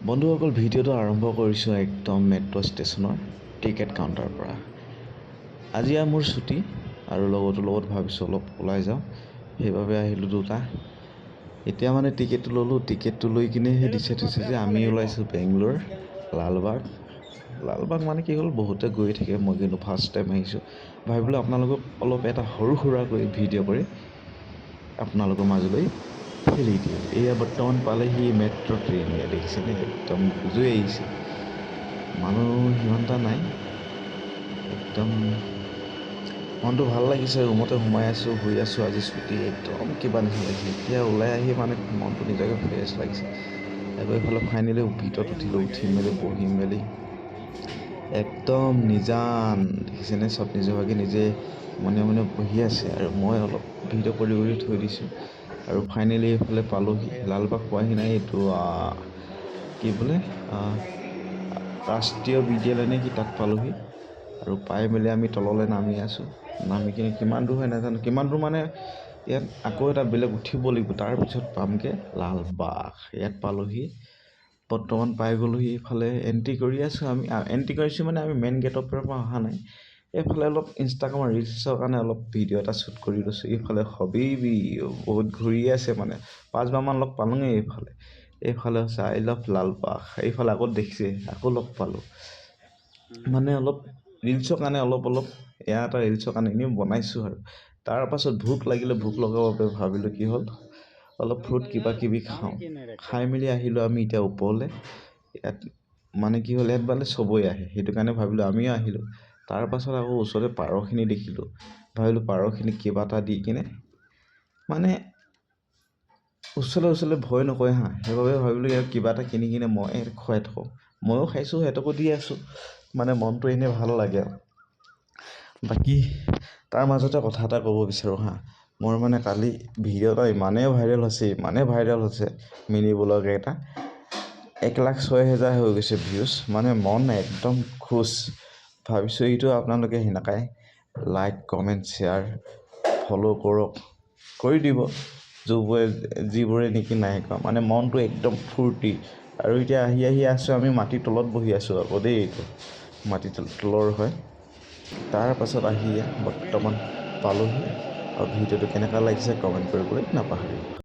বন্ধুসকল ভিডিঅ'টো আৰম্ভ কৰিছোঁ একদম মেট্ৰ' ষ্টেচনৰ টিকেট কাউণ্টাৰৰ পৰা। আজি মোৰ ছুটি আৰু লগত ভাবিছোঁ অলপ ওলাই যাওঁ, সেইবাবে আহিলোঁ দুটা। এতিয়া মানে টিকেটটো ল'লোঁ, টিকেটটো লৈ কিনেহে দিছে যে আমি ওলাইছোঁ বেংগলোৰ লালবাগ মানে কি হ'ল, বহুতে গৈ থাকে, মই কিন্তু ফাৰ্ষ্ট টাইম আহিছোঁ। ভাবিলোঁ আপোনালোকক অলপ এটা সৰু সুৰাকৈ ভিডিঅ' কৰি আপোনালোকৰ মাজলৈ ঠেলি দিওঁ। এয়া বৰ্তমান পালেহি মেট্ৰ' ট্ৰেইন, এয়া দেখিছেনে একদম বুজুৱে আহিছে, মানুহ সিমানটা নাই। একদম মনটো ভাল লাগিছে, ৰুমতে সোমাই আছোঁ, শুই আছোঁ, আজি ছুটি, একদম কিবা নিচিনা লাগিছে। এতিয়া ওলাই আহি মানে মনটো নিজকে ফ্ৰেছ লাগিছে। আকৌ এইফালে ফাইনেলি ভিতৰত উঠিলোঁ, উঠি মেলি বহি মেলি একদম নিজান, দেখিছেনে চব নিজৰভাগে নিজে মনে মনে বহি আছে আৰু মই অলপ ভিডিঅ' কৰি থৈ দিছোঁ। আৰু ফাইনেলি এইফালে পালোহি, লালবাগ পোৱাহি নাই, এইটো কি বোলে ৰাষ্ট্ৰীয় বিদ্যালয় নে কি, তাত পালোহি। আৰু পাই মেলি আমি তললৈ নামি আছোঁ, নামি কিনে কিমান দূৰ হয় নাজানো, কিমান দূৰ মানে ইয়াত আকৌ এটা বেলেগ উঠিব লাগিব, তাৰপিছত পামগৈ লালবাগ। ইয়াত পালোহি, বৰ্তমান পাই গ'লোহি। এইফালে এণ্ট্ৰি কৰি আছোঁ, আমি এণ্ট্ৰি কৰিছোঁ মানে আমি মেইন গেটৰ পৰা অহা নাই। এইফালে অলপ ইনষ্টাগ্ৰামৰ ৰিলছৰ কাৰণে অলপ ভিডিঅ' এটা শ্বুট কৰি লৈছোঁ। এইফালে হবিবি বহুত ঘূৰিয়ে আছে, মানে 5বাৰমান লগ পালোঁগৈ। এইফালে হৈছে আই লাভ লালবাগ, এইফালে আকৌ দেখিছে, আকৌ লগ পালোঁ। মানে অলপ ৰিলছৰ কাৰণে অলপ এয়া এটা ৰিলছৰ কাৰণে এনেই বনাইছোঁ। আৰু তাৰপাছত ভোক লাগিলে, ভোক লগাৰ বাবে ভাবিলোঁ কি হ'ল, অলপ ফ্ৰুট কিবা কিবি খাওঁ। খাই মেলি আহিলোঁ আমি এতিয়া ওপৰলৈ। ইয়াত মানে কি হ'ল, ইয়াত মানে চবই আহে, সেইটো কাৰণে ভাবিলোঁ আমিও আহিলোঁ। তাৰপাছত আকৌ ওচৰতে পাৰখিনি দেখিলোঁ, ভাবিলোঁ পাৰখিনিক কিবা এটা দি কিনে, মানে ওচৰলৈ ভয় নকৰে হা, সেইবাবে ভাবিলোঁ ইয়াত কিবা এটা কিনি কিনে মই খুৱাই থাকোঁ। ময়ো খাইছোঁ, সিহঁতকো দি আছোঁ, মানে মনটো এনেই ভাল লাগে। বাকী তাৰ মাজতে কথা এটা ক'ব বিচাৰোঁ হা, মোৰ মানে কালি ভিডিঅ' এটা ইমানেই ভাইৰেল হৈছে মিনি ব্লগ এটা, 1,06,000 হৈ গৈছে ভিউজ। মানে মন একদম খুচ। ভাবিছোঁ এইটো আপোনালোকে সেনেকাই লাইক, কমেণ্ট, শ্বেয়াৰ, ফ'ল' কৰি দিব, যিবোৰে নেকি নাই কৰা। মানে মনটো একদম ফূৰ্তি। আৰু এতিয়া আহি আছোঁ, আমি মাটিৰ তলত বহি আছোঁ আকৌ দেই, এইটো মাটিৰ তলৰ হয়। তাৰ পাছত বৰ্তমান পালোহি। আৰু ভিডিঅ'টো কেনেকুৱা লাগিছে কমেণ্ট কৰিবলৈ নাপাহৰিব।